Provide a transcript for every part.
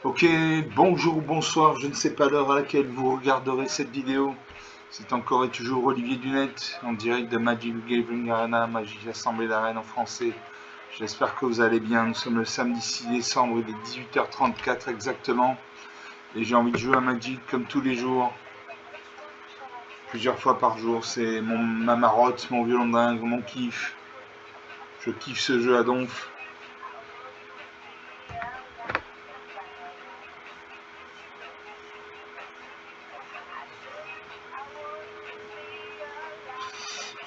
Ok, bonjour, bonsoir, je ne sais pas l'heure à laquelle vous regarderez cette vidéo. C'est encore et toujours Olivier Dunette, en direct de Magic Gathering Arena, Magic Assemblée d'Arène en français. J'espère que vous allez bien, nous sommes le samedi 6 décembre, il est 18h34 exactement. Et j'ai envie de jouer à Magic comme tous les jours, plusieurs fois par jour, c'est ma marotte, mon violon dingue, mon kiff. Je kiffe ce jeu à donf.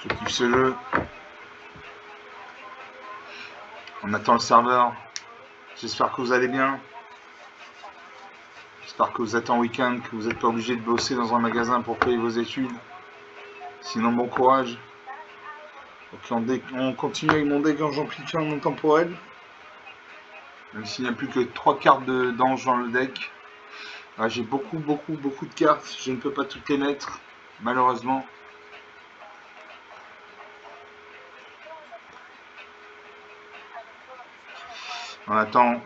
Je kiffe ce jeu. On attend le serveur. J'espère que vous allez bien. J'espère que vous êtes en week-end, que vous n'êtes pas obligé de bosser dans un magasin pour payer vos études. Sinon, bon courage. Donc, on continue avec mon deck en amplifiant non temporel. Même s'il n'y a plus que 3 cartes d'ange dans le deck. Ah, j'ai beaucoup de cartes. Je ne peux pas toutes les mettre, malheureusement. On attend.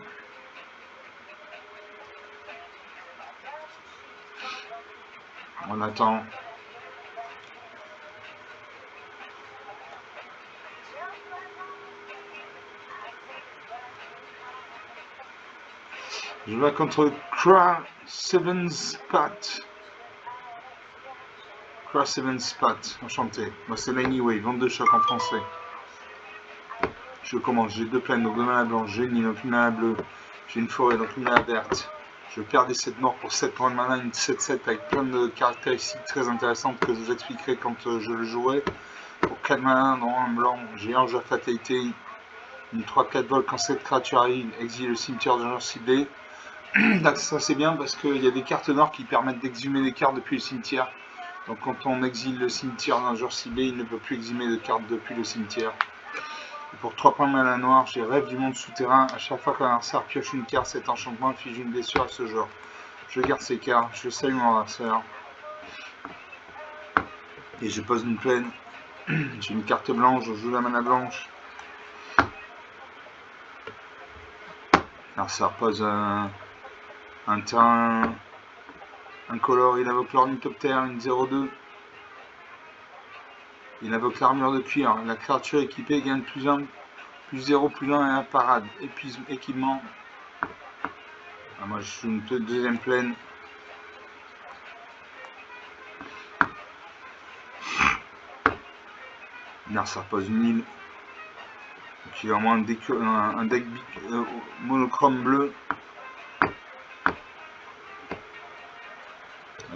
On attend. Je vais contre Cra Seven Spat. Cra Seven Spat, enchanté. Moi c'est l'Anyway, vente de choc en français. Je commence, j'ai 2 plaines, donc 2 mana blanches, j'ai une île, donc une mana bleue, j'ai une forêt, donc une mana verte. Je perds des 7 morts pour 7 points de mana, une 7-7 avec plein de caractéristiques très intéressantes que je vous expliquerai quand je le jouerai. Pour 4 mana dans un blanc, j'ai Ange à Fatalité, une 3-4 vol quand cette créature arrive, exile le cimetière d'un joueur ciblé. Ça c'est bien parce qu'il y a des cartes noires qui permettent d'exhumer des cartes depuis le cimetière. Donc quand on exile le cimetière d'un joueur ciblé, il ne peut plus exhumer de cartes depuis le cimetière. Et pour 3 points de mana noir, j'ai Rêve du monde souterrain. À chaque fois qu'un adversaire pioche une carte, cet enchantement inflige une blessure à ce joueur. Je garde ces cartes, je salue mon adversaire. Et je pose une plaine. J'ai une carte blanche, je joue la mana blanche. Alors ça repose un terrain incolore, il invoque l'ornithoptère, une 0-2. Il invoque l'armure de cuir. La créature équipée gagne plus 1, plus 0, plus 1 et un parade. Équipement. Ah, moi je suis une deuxième plaine. Là ça repose une île. Donc il a au moins un deck monochrome bleu. Là,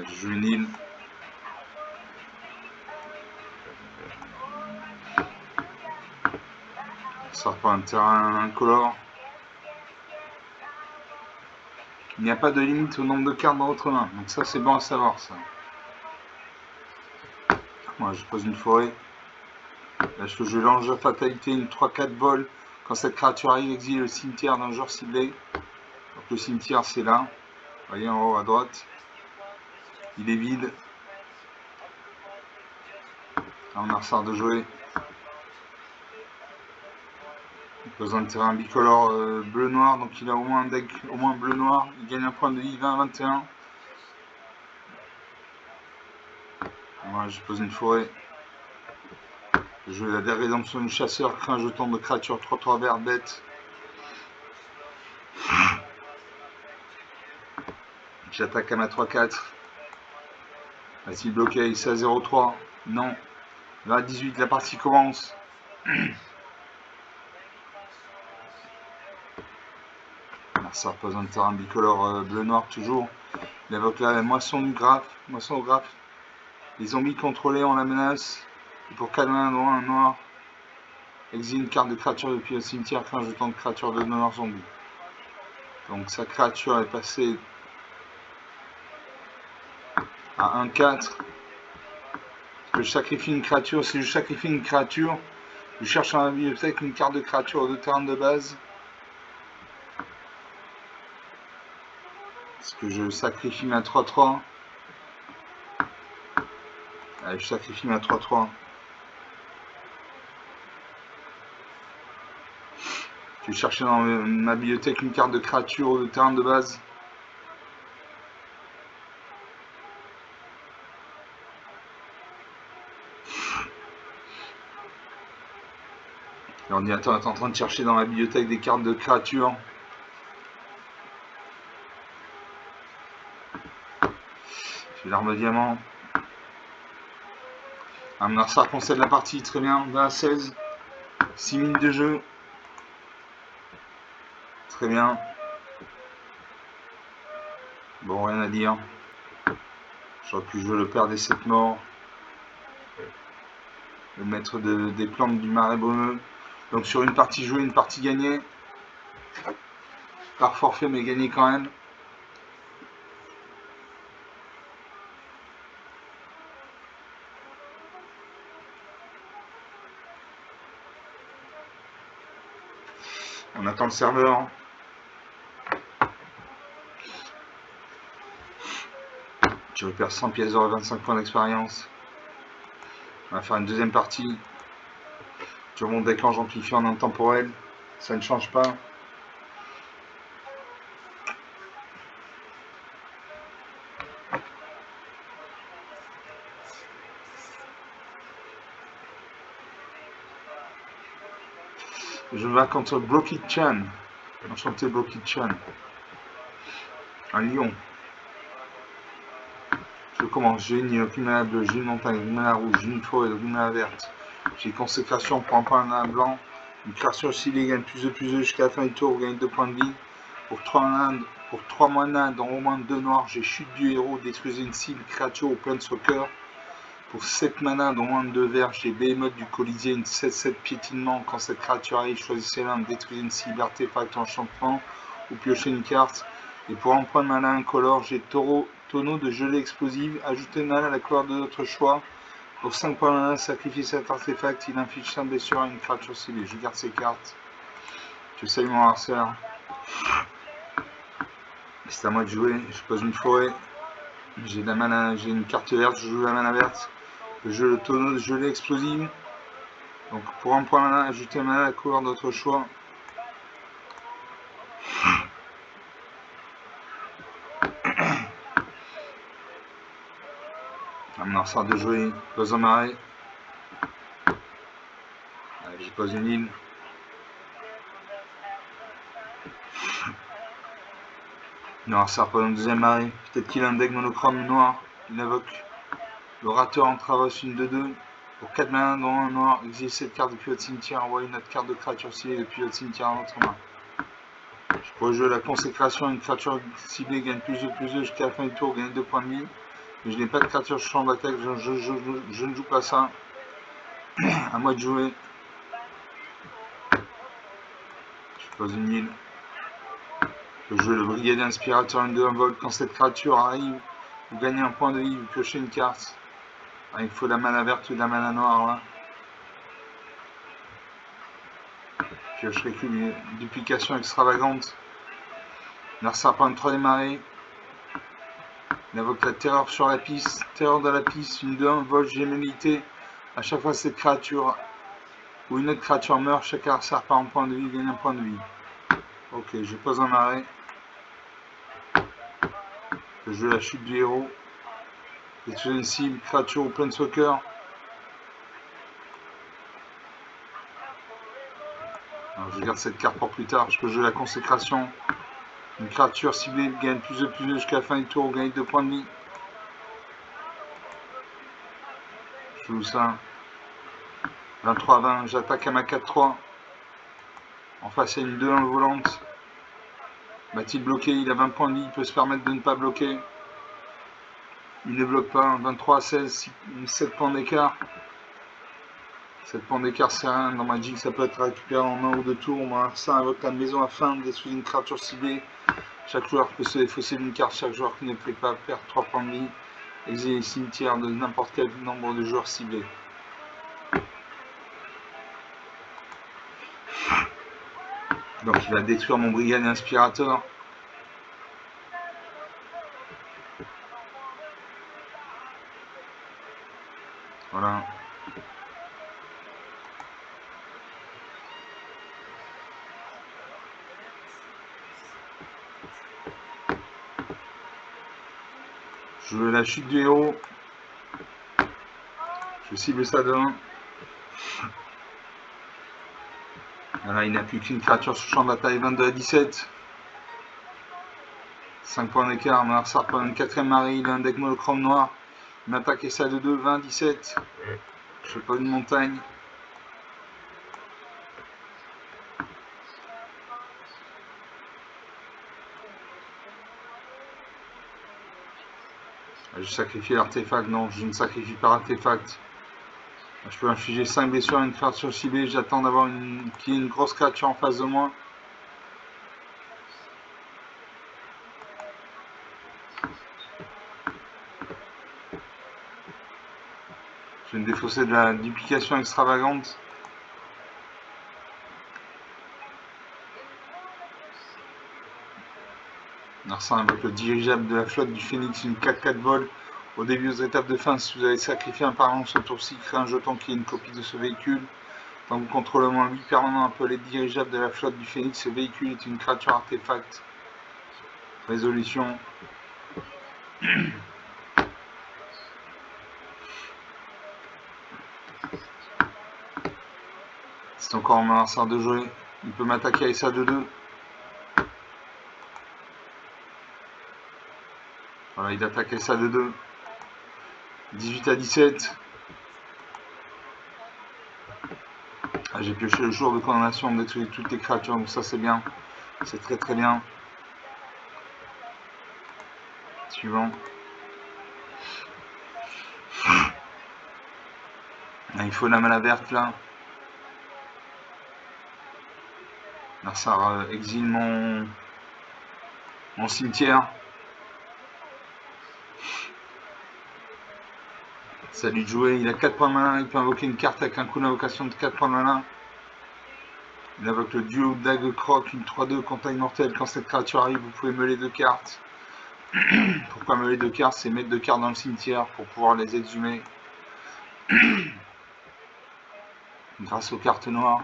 je joue une île. Ça repart un terrain incolore. Il n'y a pas de limite au nombre de cartes dans votre main. Donc ça c'est bon à savoir ça. Moi je pose une forêt. Là je lance la fatalité, une 3-4 vol. Quand cette créature arrive, exile le cimetière d'un joueur ciblé. Donc le cimetière c'est là. Vous voyez en haut à droite. Il est vide. Là, on a ressort de jouer. Il pose un terrain bicolore bleu-noir, donc il a au moins un deck au moins bleu-noir. Il gagne un point de vie 20-21. Moi je pose une forêt. Je joue la rédemption du chasseur, crée un jeton de créature 3-3 vert bête. J'attaque à ma 3-4. Va-t-il bloquer ici à 0-3? Non. Là à 18, la partie commence. Ça repose un terrain bicolore bleu-noir toujours. Il invoque la moisson du graphe. Moisson au graphe. Les zombies contrôlés ont la menace. Et pour calmer un noir, exile une carte de créature depuis le cimetière, crée un jeton de créature de noir zombie. Donc sa créature est passée à 1-4. Je sacrifie une créature. Si je sacrifie une créature, je cherche dans la bibliothèque une carte de créature de terrain de base. Est-ce que je sacrifie ma 3-3? Allez, je sacrifie ma 3-3. Je vais chercher dans ma bibliothèque une carte de créature de terrain de base. L'ordinateur est en train de chercher dans la bibliothèque des cartes de créatures. J'ai l'arme diamant. Un Narsar concède la partie, très bien, on va à 16. 6 minutes de jeu. Très bien. Bon, rien à dire. J'aurais pu jouer le père des 7 morts. Le maître des plantes du marais baumeux. Donc sur une partie jouée, une partie gagnée. Par forfait, mais gagnée quand même. On attend le serveur. Tu repères 100 pièces d'or et 25 points d'expérience. On va faire une deuxième partie. Tu remontes déclenche amplifié en intemporel. Ça ne change pas. Je vais contre Broky Chan. Enchanté Broky Chan. Un lion. Je commence. J'ai une mana bleue, j'ai une montagne, une mana rouge, j'ai une forêt, une mana verte. J'ai consécration pour un point mana blanc. Une créature ciblée gagne plus de jusqu'à la fin du tour, gagne 2 points de vie. Pour 3 mana dans au moins 2 noirs, j'ai chute du héros, détruisez une cible, créature ou planeswalker. Pour 7 mana dans moins de 2 verts, j'ai Behemoth du Colisée, une 7-7 piétinement. Quand cette créature arrive, choisissez l'un, détruisez une cible, artefact, enchantement ou piochez une carte. Et pour un point de mana incolore, j'ai tonneau de gelée explosive. Ajoutez une mana à la couleur de votre choix. Pour 5 points de mana, sacrifiez cet artefact. Il inflige 5 blessures à une créature ciblée. Je garde ces cartes. Je salue mon harceur. C'est à moi de jouer. Je pose une forêt. J'ai de la mana, j'ai une carte verte. Je joue la mana verte. Je joue le tonneau de gelée explosive. Donc pour un point de mana, ajoutez un mana à la couleur de votre choix. On en sort de jouer, pose un marais. Allez, je pose une île. Non, ça repose un deuxième marais. Peut-être qu'il a un deck monochrome noir. Il invoque l'orateur en travaux, une 2-2. Pour 4 mana dans un noir, exile cette carte depuis votre cimetière. Envoyez une autre carte de créature ciblée depuis votre cimetière à votre main. Je pourrais jouer la consécration. Une créature ciblée gagne plus de jusqu'à la fin du tour, gagne 2 points de vie. Mais je n'ai pas de créature champ d'attaque, je ne joue pas ça. À moi de jouer. Je pose une île. Je joue le brigadier inspirateur de 1 vol. Quand cette créature arrive, vous gagnez un point de vie, vous piochez une carte. Ah, il faut la mana verte ou la mana noire là. Pioche recul, duplication extravagante. Narsar prend une 3 démarrée. Il invoque la terreur sur la piste. Terreur de la piste, une 2-1, vol, gémellité. À chaque fois cette créature ou une autre créature meurt, chaque Narsar part en point de vie, gagne un point de vie. Ok, je pose un arrêt. Je joue la chute du héros. Détruire une cible, créature ou planeswalker. Alors, je garde cette carte pour plus tard. Je peux jouer la consécration. Une créature ciblée gagne plus de jusqu'à la fin du tour, gagne 2 points de vie. Je joue ça. 23-20, j'attaque à ma 4-3. En face, il y a une 2-1 volante. Va-t-il bloquer? Il a 20 points de vie, il peut se permettre de ne pas bloquer. Il ne bloque pas. 23-16, 7 points d'écart. 7 points d'écart, c'est rien. Dans Magic, ça peut être récupéré en 1 ou 2 tours. On va ça invoque la maison afin de détruire une créature ciblée. Chaque joueur peut se défausser d'une carte. Chaque joueur qui ne peut pas perdre 3 points de vie. Exiler les cimetières de n'importe quel nombre de joueurs ciblés. Donc il va détruire mon brigadier inspirateur. Voilà. Je veux la chute du héros. Je cible ça de 1. Voilà, il n'a plus qu'une créature sur champ de bataille, 22 à 17. 5 points d'écart, mon adversaire prend une 4ème marée, il a un deck monochrome noir. Une attaque SA de 2, 20, 17. Je fais pas une montagne. Je sacrifie l'artefact, non, je ne sacrifie pas l'artefact. Je peux infliger 5 blessures à une créature ciblée, j'attends d'avoir qu'il y ait une grosse créature en face de moi. Je vais me défausser de la duplication extravagante. Narcin invoque le dirigeable de la flotte du Phénix, une 4-4 vol. Au début aux étapes de fin, si vous avez sacrifié un permanent ce tour-ci, créez un jeton qui est une copie de ce véhicule. Quand vous contrôlez au moins 8 permanents appelés dirigeables de la flotte du Phénix, ce véhicule est une créature artefact. Résolution. C'est encore un adversaire de jouer. Il peut m'attaquer avec ça de 2. Voilà, il attaque avec ça de 2. 18 à 17. Ah, j'ai pioché le jour de condamnation, de détruire toutes les créatures, donc ça c'est bien. C'est très très bien. Suivant. Ah, il faut la mana verte là. Ça exile mon cimetière. Ça lui de jouer, il a 4 points de mana, il peut invoquer une carte avec un coup d'invocation de 4 points de mana. Il invoque le duo dague croc, une 3-2 contre immortel. Quand cette créature arrive, vous pouvez meuler 2 cartes. Pourquoi meuler 2 cartes? C'est mettre 2 cartes dans le cimetière pour pouvoir les exhumer. Grâce aux cartes noires.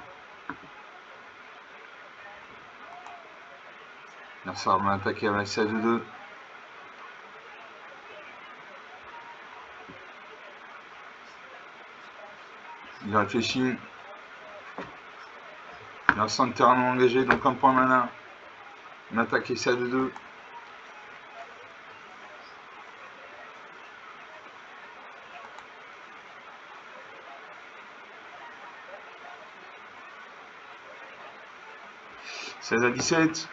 Là, ça va m'attaquer avec ça de 2. Il réfléchit. Il a 5 terrains engagés, donc un point de mana. Il attaque ça de 2. « 16 à 17.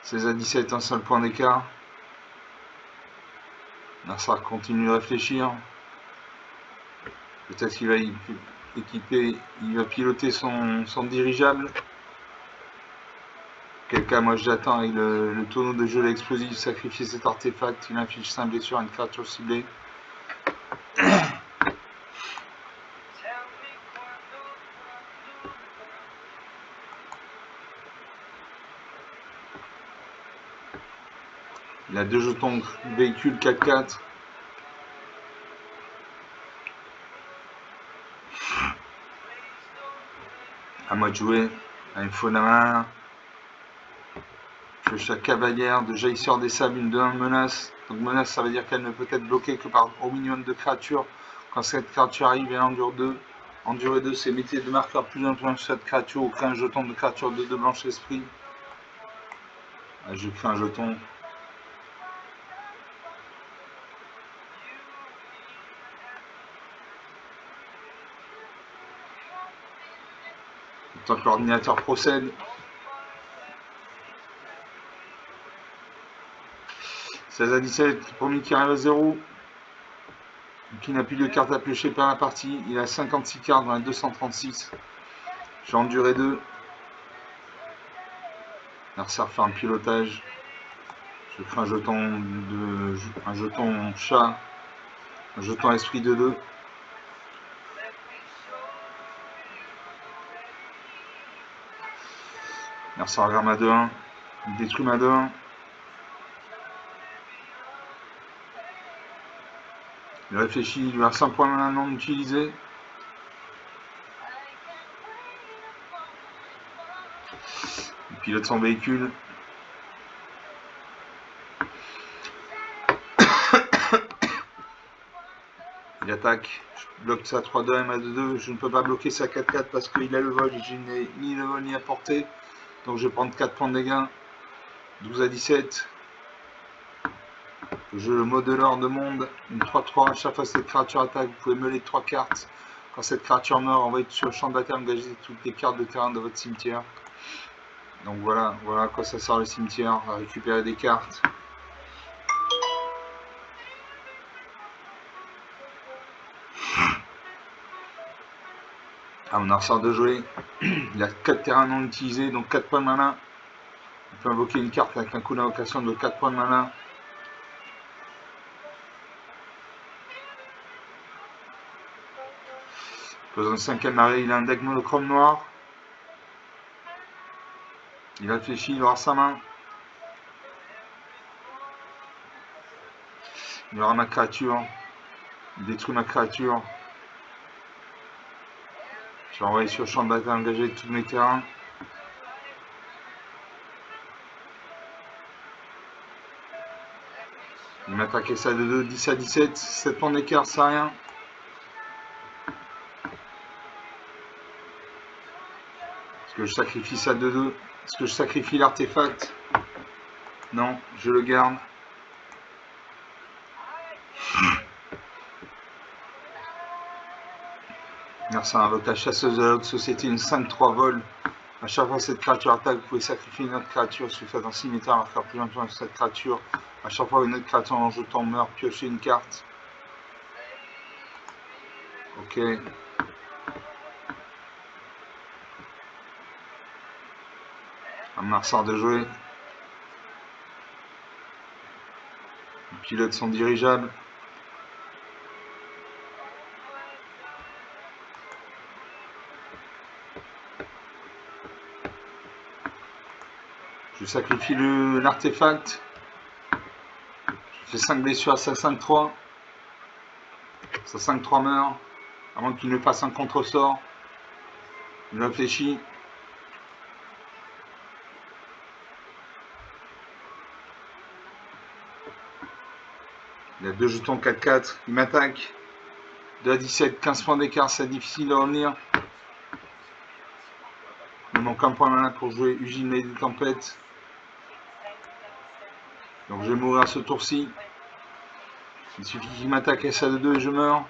16 à 17, un seul point d'écart. Nassar continue de réfléchir. Peut-être qu'il va équiper, il va piloter son dirigeable. Quel cas, moi j'attends avec le tonneau de gelée explosif, sacrifier cet artefact, il inflige 5 blessures à une créature ciblée. Il a 2 jetons véhicule 4-4. À moi de jouer. Il me faut la main. Je chaque cavalière de jaillisseur des sables, une de 1 menace. Donc menace, ça veut dire qu'elle ne peut être bloquée que par au minimum de créatures. Quand cette créature arrive, elle endure 2. Endurer 2, c'est mettez 2 marqueurs plus influents sur cette créature ou créer un jeton de créature de 2 blanche esprit. Ah, je crée un jeton. Tant que l'ordinateur procède. 16 à 17, le premier qui arrive à 0. Qui n'a plus de cartes à piocher par la partie. Il a 56 cartes dans les 236. J'ai enduré 2. Mercer fait un pilotage. Je crée un jeton chat. Un jeton esprit de 2. Mercer regarde ma 2-1. Il détruit ma 2-1. Il réfléchit, il lui a 5 points mana non utilisés. Il pilote son véhicule. Il a attaque. Je bloque sa 3-2, M à 2-2. Je ne peux pas bloquer sa 4-4 parce qu'il a le vol. Je n'ai ni le vol ni à portée. Donc je vais prendre 4 points de dégâts. 12 à 17. Je modeleur de monde. Une 3-3. Chaque fois que cette créature attaque, vous pouvez meuler 3 cartes. Quand cette créature meurt, envoyez sur le champ de bataille, engagez toutes les cartes de terrain de votre cimetière. Donc voilà à quoi ça sert le cimetière, à récupérer des cartes. Ah, on en ressort de jouer. Il a 4 terrains non utilisés, donc 4 points de mana. On peut invoquer une carte avec un coup d'invocation de 4 points de mana. Besoin de 5e arrêt, il a un deck monochrome noir. Il réfléchit, il aura sa main. Il aura ma créature. Il détruit ma créature. Je vais envoyer sur le champ de bataille, engager tous mes terrains. Il m'attaque ça de 2, 10 à 17, 7 points d'écart, c'est rien. Est-ce que je sacrifie ça de 2? Est-ce que je sacrifie l'artefact? Non, je le garde. Merci, un invoque la chasseuse de la haute société, une 5-3 vol. À chaque fois que cette créature attaque, vous pouvez sacrifier une autre créature. Si vous faites un cimetière, marqueur plus longtemps sur cette créature. À chaque fois une autre créature en jetant meurt, piochez une carte. Ok. Un marchand de jouer. Il pilote son dirigeable. Je sacrifie l'artefact. Je fais 5 blessures à sa 5-3. Sa 5-3 meurt. Avant qu'il ne fasse un contre-sort. Il réfléchit. Il a 2 jetons 4-4. Il m'attaque. 2 à 17, 15 points d'écart, c'est difficile à revenir. Il me manque un point de mana pour jouer Ugine Lady Tempête. Donc je vais mourir ce tour-ci. Il suffit qu'il m'attaque à ça de 2 et je meurs.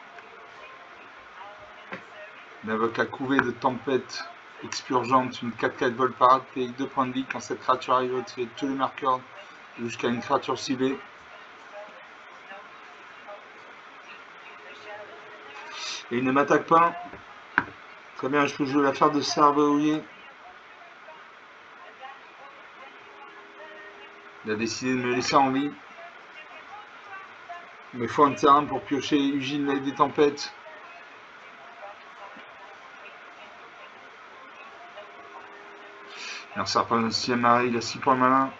Il invoque la couvée de Tempête expurgente, une 4-4 vol parade, paye 2 points de vie. Quand cette créature arrive, retirer tous les marqueurs jusqu'à une créature ciblée. Et il ne m'attaque pas. Très bien, je peux jouer l'affaire de Cerverouillé. Il a décidé de me laisser en vie. Il me faut un terrain pour piocher Ugine Lady des Tempêtes. Alors ça reprend le 6ème arrêt, il a 6 points malin.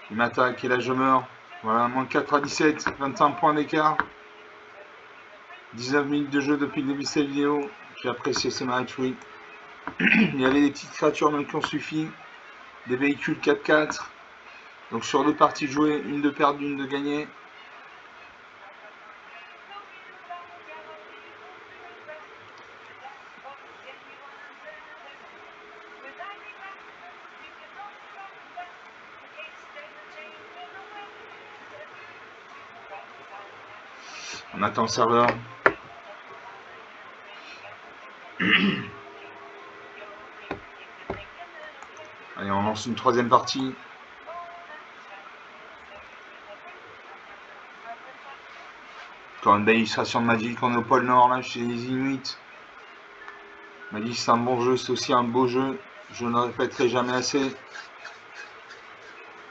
Il m'attaque et là je meurs. Voilà, moins 4 à 17, 21 points d'écart. 19 minutes de jeu depuis le début de cette vidéo. J'ai apprécié ce match, oui. Il y avait des petites créatures même qui ont suffi. Des véhicules 4-4. Donc sur 2 parties jouées, une de perdue, une de gagnée. On attend le serveur. Allez, on lance une 3ème partie. Encore une belle illustration de Magic. On est au pôle Nord, là, chez les Inuits. Magic, c'est un bon jeu, c'est aussi un beau jeu. Je ne le répéterai jamais assez.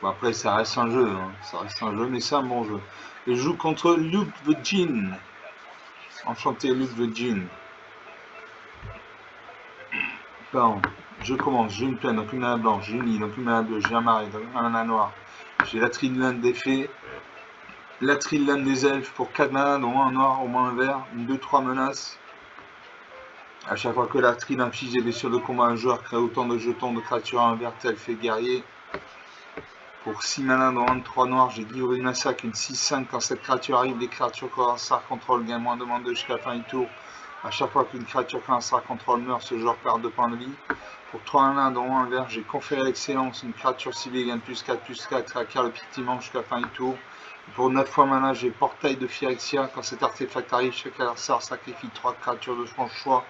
Bon, après, ça reste un jeu. Hein. Ça reste un jeu, mais c'est un bon jeu. Et je joue contre Luke the Djinn. Enchanté, Luke the Djinn. Pardon. Je commence. J'ai une plaine, donc une mana blanche. J'ai une île, donc une mana bleue. J'ai un marais, donc un mana noir. J'ai la Trilane des fées. La Trilane des elfes pour 4 mana, dont un noir, au moins un vert. Une 2-3 menaces. À chaque fois que la Trile inflige des blessures de combat, un joueur crée autant de jetons de créatures invertes, elfes et guerriers. Pour 6 mana dans 1 de 3 noirs, j'ai livré une massacre, une 6-5. Quand cette créature arrive, les créatures que Lansar contrôle gagnent moins de moins 2 jusqu'à la fin du tour. A chaque fois qu'une créature que Lansar contrôle meurt, ce joueur perd 2 points de vie. Pour 3 mana dans 1 vert, j'ai conféré l'excellence. Une créature ciblée gagne +4/+4 et acquiert le piétinement jusqu'à la fin du tour. Pour 9 fois mana, j'ai Portail de Phyrexia. Quand cet artefact arrive, chaque adversaire sacrifie 3 créatures de son choix.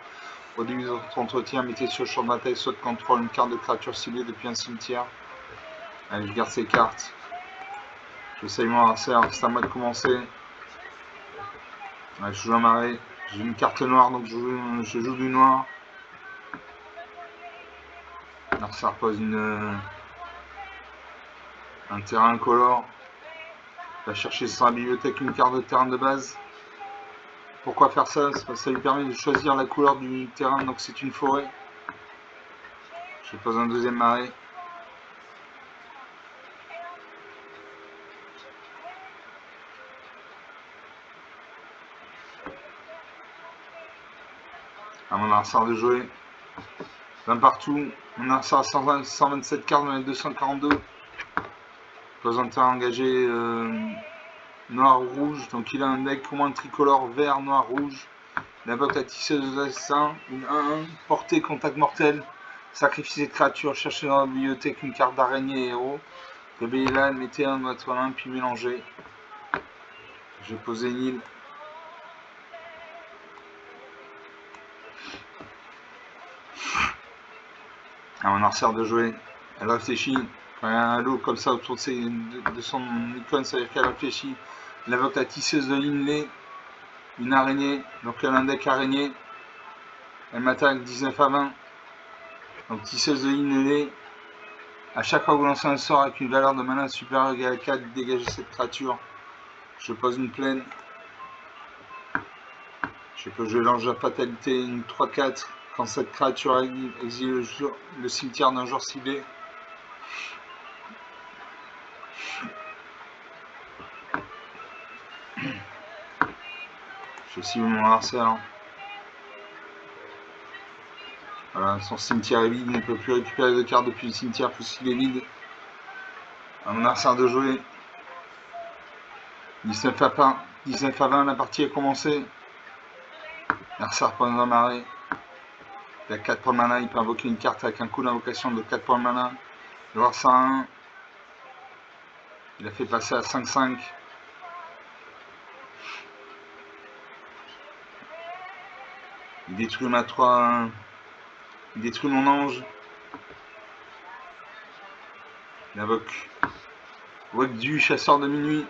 Au début de votre entretien, mettez sur le champ de bataille soit de contrôle une carte de créature ciblée depuis un cimetière. Allez, je garde ces cartes. J'essaye mon adversaire, c'est à moi de commencer. Allez, je joue un marais. J'ai une carte noire, donc je joue du noir. Alors ça repose un terrain incolore. Il va chercher sur la bibliothèque une carte de terrain de base. Pourquoi faire ça? Parce que ça lui permet de choisir la couleur du terrain, donc c'est une forêt. Je pose un deuxième marais. À mon adversaire de jouer. 20 partout. Mon adversaire a 127 cartes, on est 242. Pose un terrain engagé noir-rouge. Donc il a un deck au moins tricolore vert, noir, rouge. Il invoque la tisseuse d'assassin. Une 1-1. Portée, contact mortel. Sacrifiez cette créature. Cherchez dans la bibliothèque une carte d'araignée héros. Réveillez-la, mettez un de votre main, puis mélangez. Je vais poser une île. À mon adversaire de jouer. Elle réfléchit. Quand il y a un halo comme ça autour de son icône, ça veut dire qu'elle réfléchit. Elle invoque la tisseuse de Linley. Une araignée. Donc elle a un deck araignée. Elle m'attaque 19 à 20. Donc tisseuse de Linley. A chaque fois que vous lancez un sort avec une valeur de mana supérieure ou égale à 4, dégagez cette créature. Je pose une plaine. Je peux jouer l'ange de la fatalité, une 3-4. Quand cette créature exile le cimetière d'un joueur ciblé. Je cible mon adversaire. Voilà, son cimetière est vide, il ne peut plus récupérer de cartes depuis le cimetière, puisqu'il est vide. À mon adversaire de jouer. 19 à 20, la partie a commencé. L'adversaire prend un marais. Il a 4 points de mana, il peut invoquer une carte avec un coup d'invocation de 4 points de mana. Il va voir ça à 1. Il a fait passer à 5-5. Il détruit ma 3. Il détruit mon ange. Il invoque du chasseur de minuit.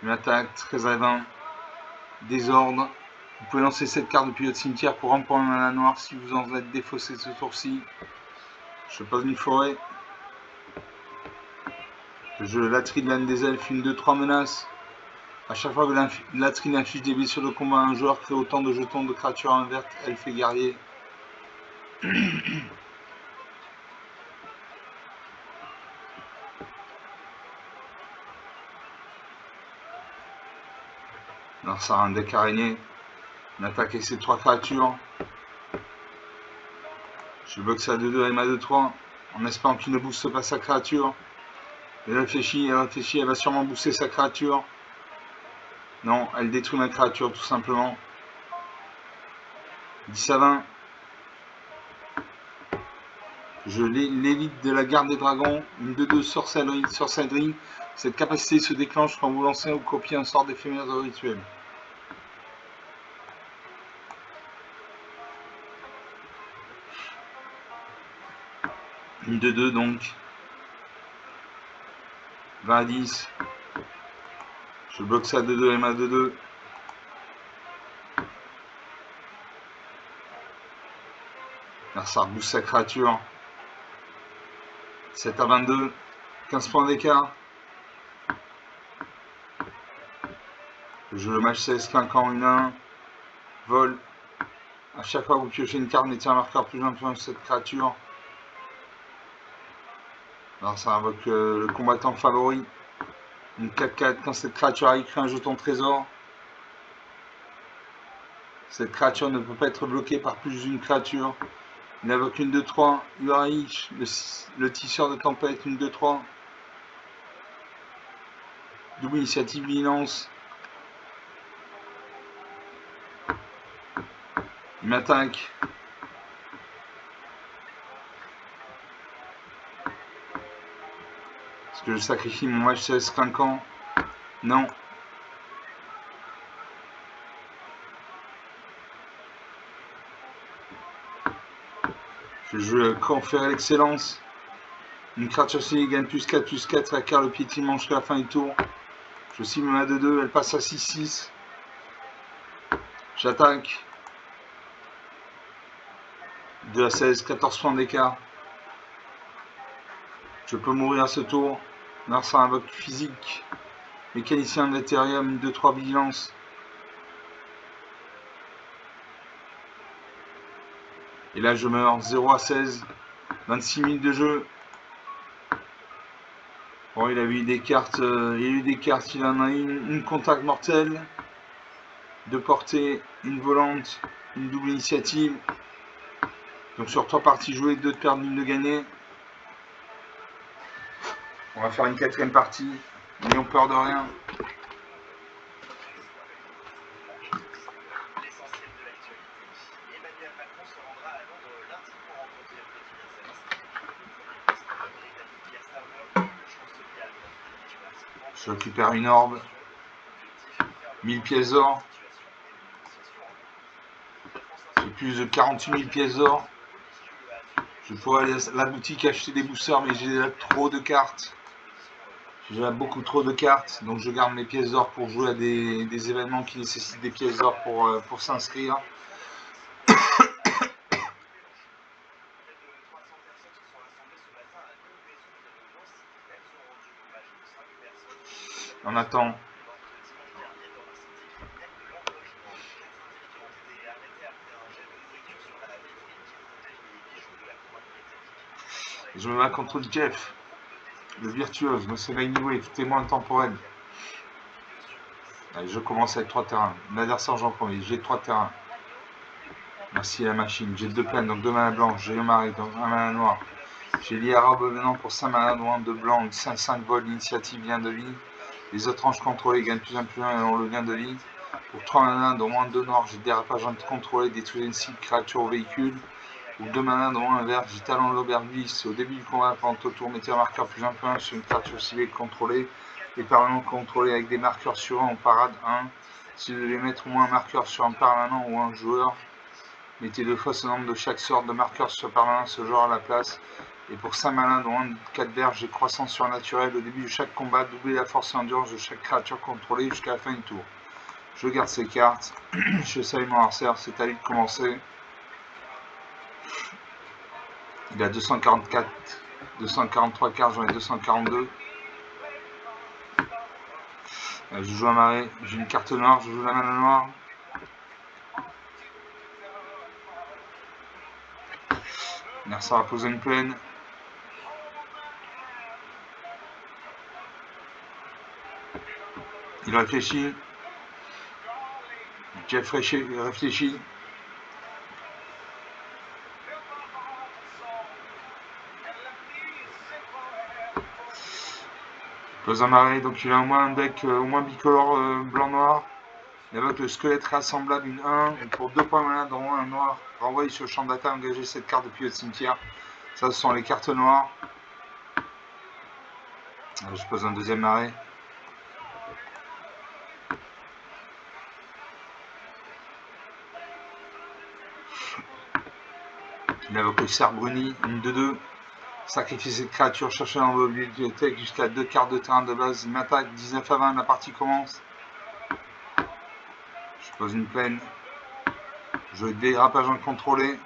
Une attaque, 13 à 20. Désordre. Vous pouvez lancer cette carte depuis votre cimetière pour rendre pour un mana noir si vous en êtes défaussé ce tour-ci. Je pose une forêt. Je latrine l'âne des elfes, une 2-3 menaces. A chaque fois que latrine inflige des blessures de combat à un joueur, crée autant de jetons de créatures invertes, elfes et guerriers. Alors ça a un deck araignée. On attaque avec ces 3 créatures. Je boxe à 2-2 et ma 2-3 en espérant qu'il ne booste pas sa créature. Elle réfléchit, elle va sûrement booster sa créature. Non, elle détruit ma créature tout simplement. 10 à 20. Je l'élite de la garde des dragons. Une 2-2 sorcellerie. Cette capacité se déclenche quand vous lancez ou copiez un sort d'éphémère de rituel. Une 2-2 donc. 20 à 10. Je bloque ça à 2-2 et ma 2-2. Là, ça rebooste sa créature. 7 à 22. 15 points d'écart. Je le match 16, clinquant, une 1. Vol. À chaque fois que vous piochez une carte, mettez un marqueur plus influent sur cette créature. Alors ça invoque le combattant favori. Une 4-4. Quand cette créature arrive, crée un jeton trésor. Cette créature ne peut pas être bloquée par plus d'une créature. Il invoque une 2-3. Uraich, le tisseur de tempête, une 2-3. Double initiative, il lance. Il m'attaque. Est-ce que je sacrifie mon HS clinquant? Non. Je joue conférer l'excellence. Une créature cible gagne +4/+4, ça carre le piétinement jusqu'à la fin du tour. Je cible ma 2-2, elle passe à 6-6. J'attaque. 2 à 16, 14 points d'écart. Je peux mourir à ce tour. Narsa invoque physique. Mécanicien d'Ethereum, 2-3 vigilance. Et là je meurs, 0 à 16. 26 minutes de jeu. Bon, il a eu des cartes, il en a une contact mortel, 2 portées, une volante, une double initiative. Donc sur 3 parties jouées, 2 de perdre, 1 de gagner. On va faire une 4e partie, n'ayons peur de rien. Je récupère une orbe, 1000 pièces d'or. J'ai plus de 48 000 pièces d'or. Je pourrais aller à la boutique acheter des boosters, mais j'ai déjà trop de cartes. J'ai déjà beaucoup trop de cartes, donc je garde mes pièces d'or pour jouer à des événements qui nécessitent des pièces d'or pour s'inscrire. On attend. Je me bats contre Jeff, le virtuose, Monsieur Lightning, témoin temporel. Allez, je commence avec 3 terrains. L'adversaire j'en premier, j'ai 3 terrains. Merci à la machine. J'ai 2 plaines, donc 2 mana blanches. J'ai Yomari, donc 1 mana noir. J'ai Liara venant pour 5 mana noirs, 2 blancs, 5 vols, l'initiative vient de vie. Les autres anges contrôlés gagnent plus 1 et on le vient de vie. Pour 3 mana, dont moins 2 noirs, j'ai dérapage contrôlé, détruire une cible créature au véhicule. Pour 2 mana, dont un vert, j'ai talent de l'aubergiste. Au début du combat, pendant le tour, mettez un marqueur plus 1 sur une créature ciblée contrôlée. Les permanents contrôlés avec des marqueurs suivants en parade 1. Si vous devez mettre au moins un marqueur sur un permanent ou un joueur, mettez 2 fois ce nombre de chaque sorte de marqueur sur permanent ce genre à la place. Et pour 5 malins, dont 1 de 4 verts, j'ai croissance surnaturelle. Au début de chaque combat, doubler la force et endurance de chaque créature contrôlée jusqu'à la fin du tour. Je garde ces cartes. Je salue mon harceur, c'est à lui de commencer. Il a 244, 243 cartes, j'en ai 242. Je joue un marais, j'ai une carte noire, je joue la mana noire. Nersa va poser une plaine. Il réfléchit. Jeff réfléchit. Pose un marais, donc il a au moins un deck au moins bicolore blanc-noir. Il invoque le squelette rassemblable, une 1. Pour 2 points malins, dont un noir. Renvoyez sur le champ d'attaque, engagez cette carte depuis le cimetière. Ça, ce sont les cartes noires. Je pose un 2e marais. Il invoque le cerf bruni, une 2-2. Sacrifiez cette créature, cherchez dans vos bibliothèques jusqu'à 2 cartes de terrain de base. Il m'attaque, 19 à 20, la partie commence. Je pose une plaine. Je dérapage incontrôlé.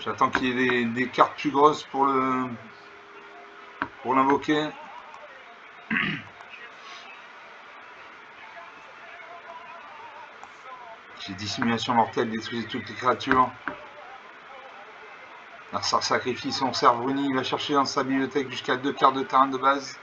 J'attends qu'il y ait des cartes plus grosses pour l'invoquer. J'ai dissimulation mortelle, détruisez toutes les créatures. Narsa sacrifie son cerf bruni, il va chercher dans sa bibliothèque jusqu'à 2 cartes de terrain de base.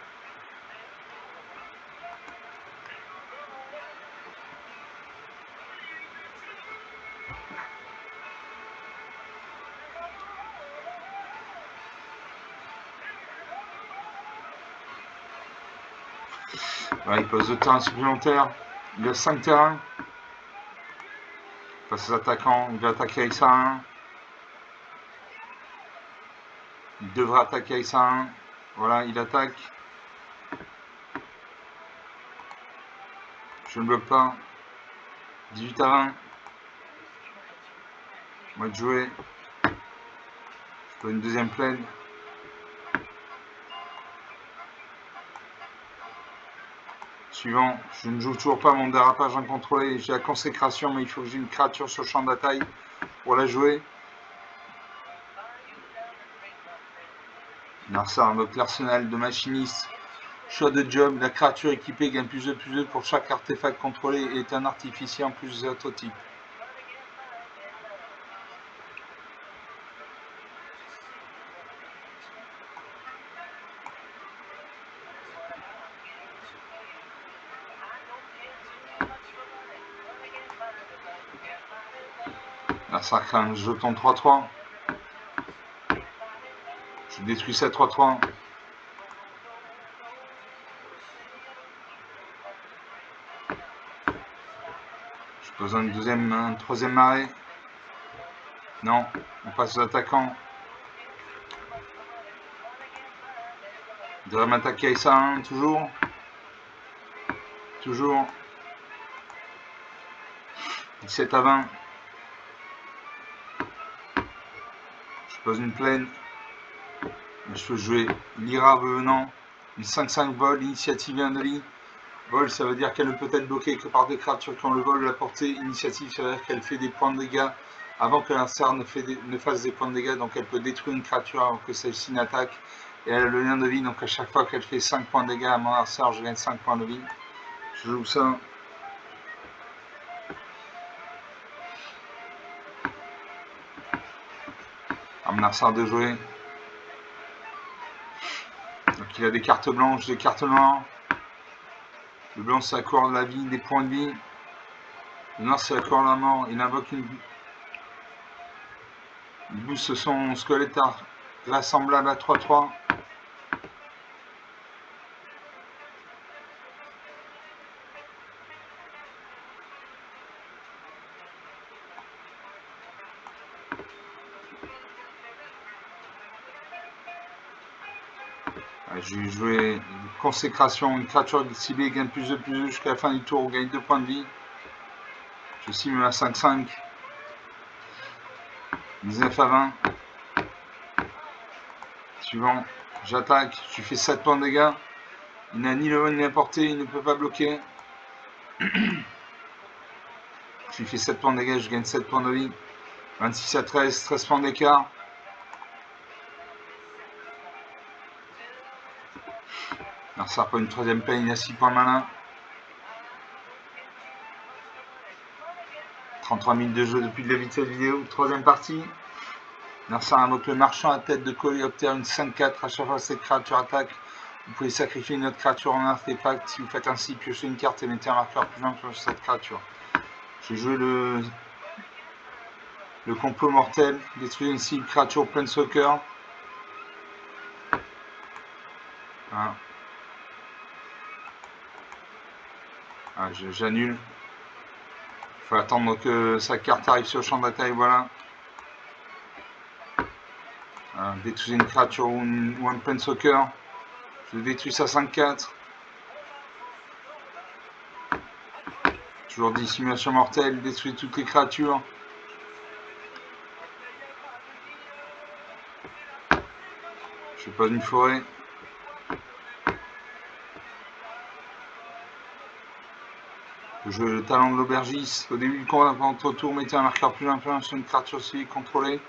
Voilà, il pose 2 terrains supplémentaires. Il a 5 terrains. Face aux attaquants, il va attaquer avec ça 1. Il devra attaquer avec ça 1. Voilà, il attaque. Je ne bloque pas. 18 à 20. Moi de jouer. Je fais une deuxième plaide. Suivant, je ne joue toujours pas mon dérapage incontrôlé. J'ai la consécration, mais il faut que j'ai une créature sur le champ de bataille pour la jouer. Narsar invoque l'arsenal de machiniste. Choix de job, la créature équipée gagne +2/+2 pour chaque artefact contrôlé et est un artificier en plus des autres types. Narsar crée un jeton 3-3. Je détruis ça 3-3. Je pose un troisième marée. Non, on passe aux attaquants. Il devrait m'attaquer avec ça 1, toujours. Toujours. 17 à 20. Je pose une plaine. Je peux jouer Lyra revenant. Une 5-5 vol, initiative et un avis. Vol, ça veut dire qu'elle ne peut être bloquée que par des créatures qui ont le vol de la portée. Initiative, ça veut dire qu'elle fait des points de dégâts avant que l'insert ne fasse des points de dégâts. Donc elle peut détruire une créature avant que celle-ci n'attaque. Et elle a le lien de vie. Donc à chaque fois qu'elle fait 5 points de dégâts à mon insert, je gagne 5 points de vie. Je joue ça. À mon insert de jouer. Donc il a des cartes blanches, des cartes noires. Le blanc, c'est la couleur de la vie, des points de vie. Le noir, c'est la couleur de la mort. Il invoque une booste son squelette rassemblable à 3-3. Je vais jouer consécration, une créature ciblée gagne +2/+2 jusqu'à la fin du tour, on gagne 2 points de vie. Je cible à 5-5. 19 à 20. Suivant, j'attaque, je fais 7 points de dégâts. Il n'a ni le vol ni la portée, il ne peut pas bloquer. Je lui fais 7 points de dégâts, je gagne 7 points de vie. 26 à 13, 13 points d'écart. Alors ça pas une troisième peine, il a 6 points de malin. 33 minutes de jeu depuis le début de cette vidéo. Troisième partie. Narsar invoque le marchand à tête de coléoptère, une 5-4. À chaque fois que cette créature attaque, vous pouvez sacrifier une autre créature en artefact. Si vous faites ainsi, piochez une carte et mettez un marqueur +1 sur cette créature. J'ai joué le complot mortel, détruire une cible créature Planeswalker. Voilà. Ah, j'annule. Il faut attendre que sa carte arrive sur le champ de bataille, voilà. Détruire une créature ou un Planeswalker. Je détruis ça 5-4. Toujours dissimulation mortelle, détruire toutes les créatures. Je fais pas une forêt. Je joue le talent de l'aubergiste. Au début du combat, pendant votre tour, mettez un marqueur +1/+1 sur une créature civique contrôlée.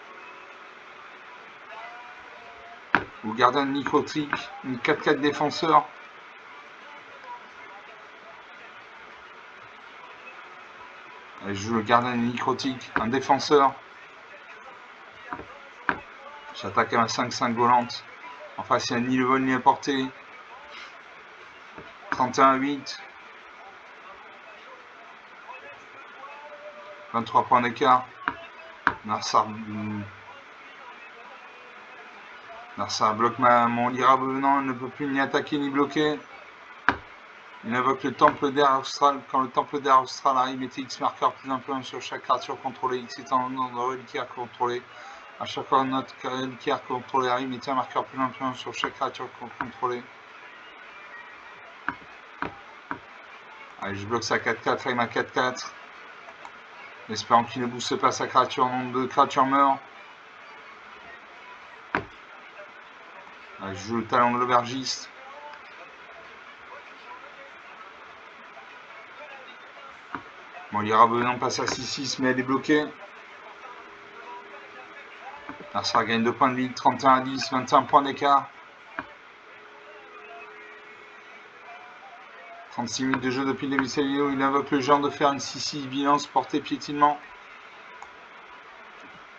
Ou gardien de Nécrotique, une 4-4 défenseur. Je joue le gardien de Nécrotique, un défenseur. J'attaque à ma 5-5 volante. En face, il n'y a ni le vol ni la portée. 31 à 8. 23 points d'écart. Narsar bloque mon Lyra revenant, elle ne peut plus ni attaquer ni bloquer. Il invoque le temple d'air austral. Quand le temple d'air austral arrive, mettez X marqueur plus +1/+1 sur chaque créature contrôlée. X étant le nombre de reliquaires contrôlés. À chaque fois que notre reliquaire contrôlé arrive, mettez un marqueur +1/+1 sur chaque créature contrôlée. Allez, je bloque sa 4/4 avec ma 4/4. Espérant qu'il ne booste pas sa créature. Nombre de créatures meurt. Allez, je joue le talent de l'aubergiste. Bon, l'Ira Venant passe à 6/6, mais elle est bloquée. Narcissa gagne 2 points de vie, 31-10, 21 points d'écart. 36 minutes de jeu depuis le début de cette vidéo. Il invoque le géant de fer, une 6/6, bilance, portée, piétinement.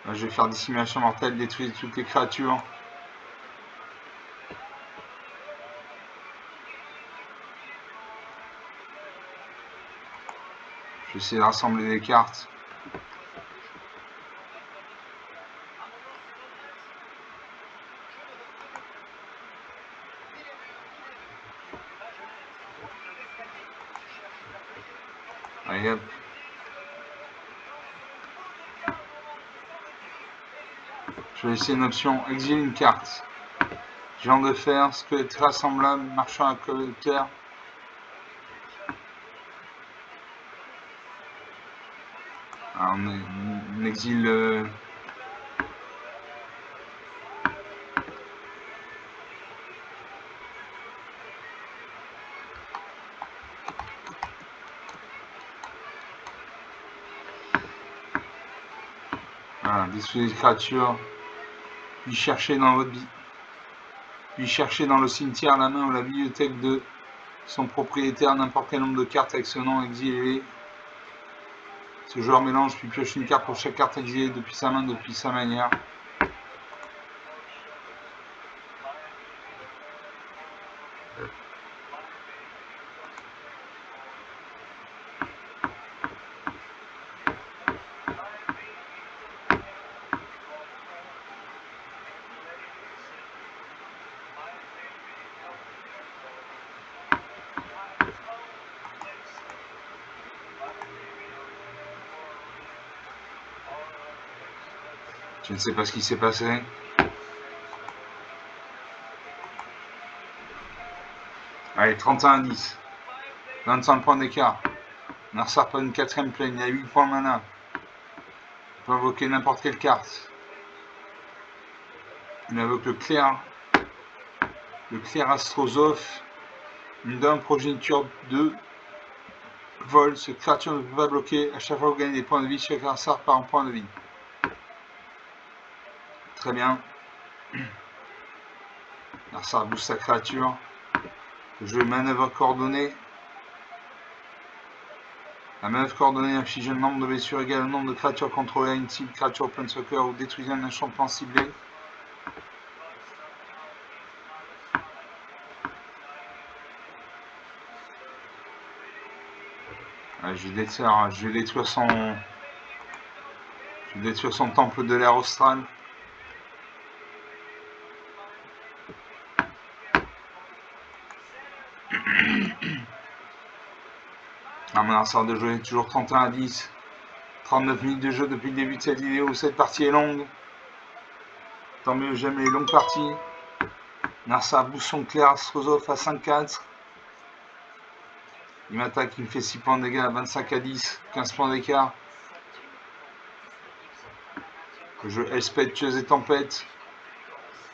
Là, je vais faire dissimulation mortelle, détruire toutes les créatures. Je vais essayer de rassembler des cartes. Allez hop. Je vais essayer une option, exiler une carte. Géant de fer, squelette rassemblable, marchand à collecteur. Alors on exile voilà, détruire les créatures. Puis chercher dans votre vie. Puis chercher dans le cimetière la main ou la bibliothèque de son propriétaire n'importe quel nombre de cartes avec ce nom exilé. Ce joueur mélange puis pioche une carte pour chaque carte exilée depuis sa main, depuis sa manière. Je ne sais pas ce qui s'est passé. Allez, 31-10. 25 points d'écart. Narcissa prend une 4ème plane. Il a 8 points de mana. Il peut invoquer n'importe quelle carte. Il invoque le clair Astrosophe. Une dame progéniture 2. Vol. Cette créature ne peut pas bloquer. À chaque fois que vous gagnez des points de vie, chaque Narcissa part un point de vie. Très bien. Narcissa booste sa créature. Je vais manœuvre coordonnée. La manœuvre coordonnée inflige un nombre de blessures égal au nombre de créatures contrôlées à une cible, créature planeswalker ou détruisez un enchantement ciblé. Je vais détruire son temple de l'air austral. Mon lanceur de jeu est toujours 31-10. 39 minutes de jeu depuis le début de cette vidéo. Cette partie est longue. Tant mieux, j'aime les longues parties. Narcissa booste son clair Astrosophe à 5-4. Il m'attaque, il me fait 6 points de dégâts à 25-10. 15 points d'écart. Je Elspeth, tueuse et tempête.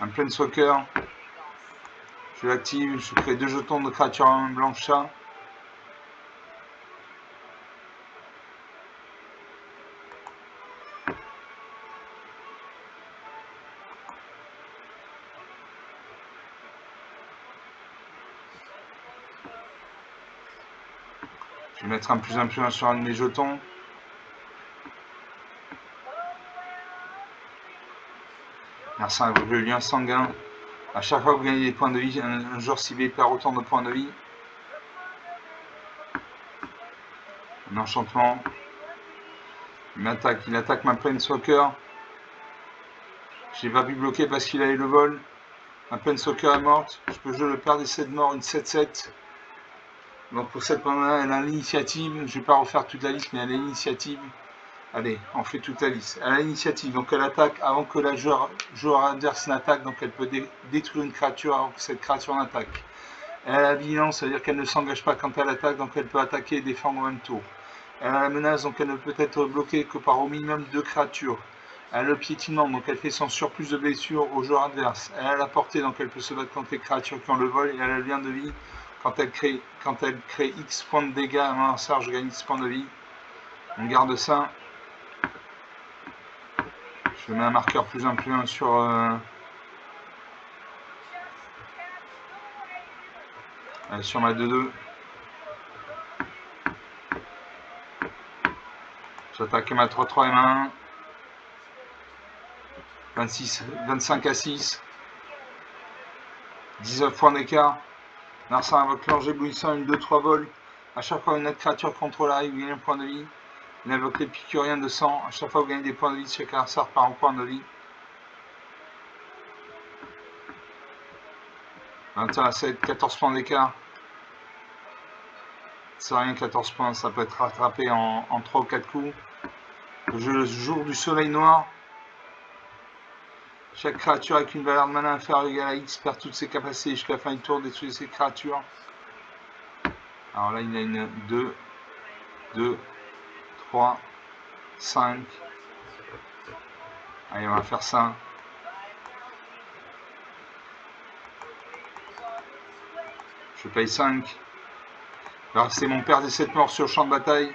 Un planeswalker. Je l'active, je crée 2 jetons de créatures à main blanche chat. Je vais mettre un +1/+1 sur un de mes jetons. Merci à le lien sanguin. À chaque fois que vous gagnez des points de vie, un joueur ciblé perd autant de points de vie. Un enchantement. Il attaque ma planeswalker. Je n'ai pas pu bloquer parce qu'il a eu le vol. Ma planeswalker est morte. Je peux jouer le père des 7 morts, une 7-7. Donc pour cette promenade, elle a l'initiative. Je ne vais pas refaire toute la liste, mais elle a l'initiative. Allez, on fait toute la liste. Elle a l'initiative, donc elle attaque avant que la joueur adverse n'attaque, donc elle peut détruire une créature avant que cette créature n'attaque. Elle a la vigilance, c'est-à-dire qu'elle ne s'engage pas quand elle attaque, donc elle peut attaquer et défendre au même tour. Elle a la menace, donc elle ne peut être bloquée que par au minimum 2 créatures. Elle a le piétinement, donc elle fait son surplus de blessures au joueur adverse. Elle a la portée, donc elle peut se battre contre les créatures qui ont le vol. Et elle a le lien de vie, quand elle crée X points de dégâts à mon adversaire, je gagne X points de vie. On garde ça. Je mets un marqueur plus 1 sur... sur ma 2-2. J'attaque ma 3-3 et ma 1. 25 à 6. 19 points d'écart. Narcin invoque l'ange éblouissant, une 2-3 vols. À chaque fois une autre créature contrôle arrive, vous gagnez un point de vie. Il invoque l'épicurien de sang. À chaque fois vous gagnez des points de vie, chaque adversaire part en point de vie. 21 à 7, 14 points d'écart. C'est rien, 14 points, ça peut être rattrapé en 3 ou 4 coups. Le jour du soleil noir. Chaque créature avec une valeur de mana inférieure ou égale à X perd toutes ses capacités jusqu'à la fin du tour, détruit ses créatures. Alors là, il y a une 2, 3, 5. Allez, on va faire ça. Je paye 5. Il va rester mon père des 7 morts sur le champ de bataille.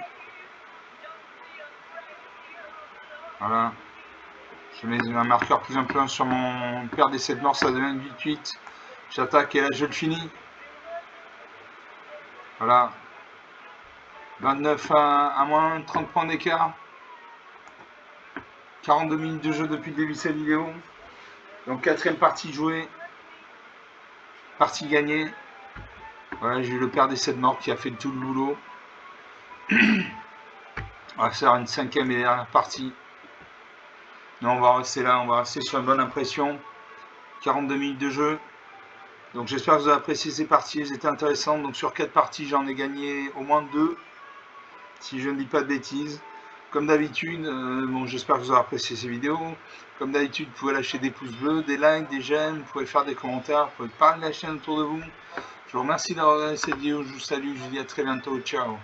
Voilà. Je mets un marqueur plus 1 sur mon père des 7 morts, ça devient 8-8. J'attaque et là je le finis. Voilà. 29 à moins, 30 points d'écart. 42 minutes de jeu depuis le début de cette vidéo. Donc 4ème partie jouée. Partie gagnée. Voilà, j'ai eu le père des 7 morts qui a fait tout le boulot. On va faire une 5ème et dernière partie. Non, on va rester là, on va rester sur une bonne impression. 42 minutes de jeu. Donc j'espère que vous avez apprécié ces parties, elles étaient intéressantes. Donc sur 4 parties, j'en ai gagné au moins 2. Si je ne dis pas de bêtises. Comme d'habitude, bon, j'espère que vous avez apprécié ces vidéos. Comme d'habitude, vous pouvez lâcher des pouces bleus, des likes, des j'aime, vous pouvez faire des commentaires, vous pouvez parler de la chaîne autour de vous. Je vous remercie d'avoir regardé cette vidéo, je vous salue, je vous dis à très bientôt, ciao.